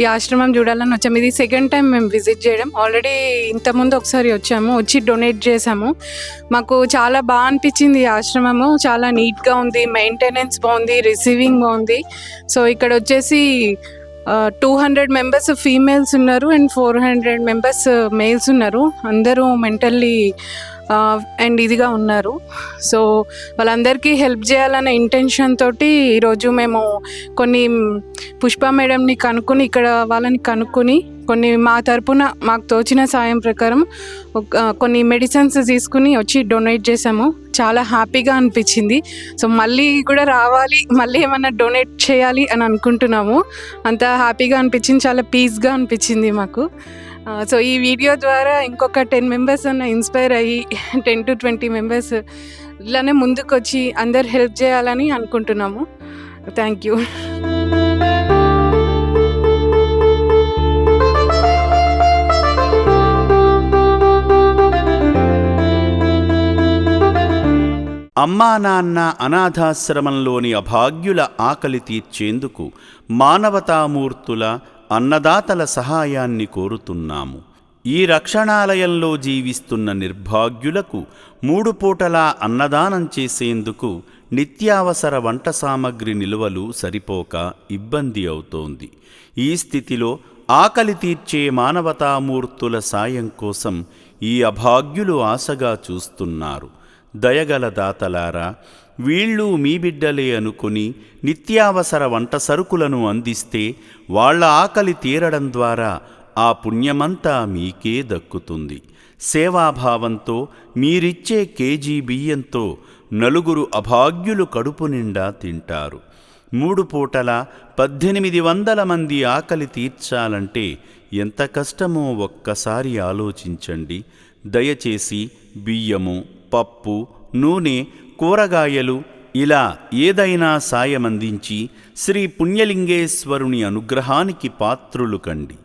ఈ ఆశ్రమం చూడాలని వచ్చాము. ఇది సెకండ్ టైం మేము విజిట్ చేయడం. ఆల్రెడీ ఇంతకుముందు ఒకసారి వచ్చాము, వచ్చి డొనేట్ చేసాము. మాకు చాలా బాగా అనిపించింది ఈ ఆశ్రమము. చాలా నీట్గా ఉంది, మెయింటెనెన్స్ బాగుంది, రిసీవింగ్ బాగుంది. సో ఇక్కడ వచ్చేసి 200 మెంబర్స్ ఫీమేల్స్ ఉన్నారు అండ్ 400 మెంబర్స్ మేల్స్ ఉన్నారు. అందరూ మెంటల్లీ అండ్ ఇదిగా ఉన్నారు. సో వాళ్ళందరికీ హెల్ప్ చేయాలనే ఇంటెన్షన్ తోటి ఈరోజు మేము కొన్ని పుష్ప మేడంని కనుక్కొని, ఇక్కడ వాళ్ళని కనుక్కొని కొన్ని మా తరపున మాకు తోచిన సాయం ప్రకారం కొన్ని మెడిసిన్స్ తీసుకుని వచ్చి డొనేట్ చేసాము. చాలా హ్యాపీగా అనిపించింది. సో మళ్ళీ కూడా రావాలి, మళ్ళీ ఏమన్నా డొనేట్ చేయాలి అని అనుకుంటున్నాము. అంత హ్యాపీగా అనిపించింది, చాలా పీస్గా అనిపించింది మాకు. సో ఈ వీడియో ద్వారా ఇంకొక 10 మెంబర్స్ అన్న ఇన్స్పైర్ అయ్యి 10 to 20 మెంబర్స్ ఇలానే ముందుకు వచ్చి అందరు హెల్ప్ చేయాలని అనుకుంటున్నాము. Thank you. అమ్మా నాన్న అనాథాశ్రమంలోని అభాగ్యుల ఆకలి తీర్చేందుకు మానవతామూర్తుల అన్నదాతల సహాయాన్ని కోరుతున్నాము. ఈ రక్షణాలయంలో జీవిస్తున్న నిర్భాగ్యులకు 3 పూటలా అన్నదానం చేసేందుకు నిత్యావసర వంట సామగ్రి నిల్వలు సరిపోక ఇబ్బంది అవుతోంది. ఈ స్థితిలో ఆకలి తీర్చే మానవతామూర్తుల సాయం కోసం ఈ అభాగ్యులు ఆశగా చూస్తున్నారు. దయగల దాతలారా, వీళ్ళు మీ బిడ్డలే అనుకుని నిత్యావసర వంట సరుకులను అందిస్తే వాళ్ళ ఆకలి తీరడం ద్వారా ఆ పుణ్యమంతా మీకే దక్కుతుంది. సేవాభావంతో మీరిచ్చే కేజీ బియ్యంతో 4 అభాగ్యులు కడుపు నిండా తింటారు. 3 పూటల 1800 మంది ఆకలి తీర్చాలంటే ఎంత కష్టమో ఒక్కసారి ఆలోచించండి. దయచేసి బియ్యము, పప్పు, నూనె, కూరగాయలు ఇలా ఏదైనా సాయమందించి శ్రీ పుణ్యలింగేశ్వరుని అనుగ్రహానికి పాత్రులు కండి.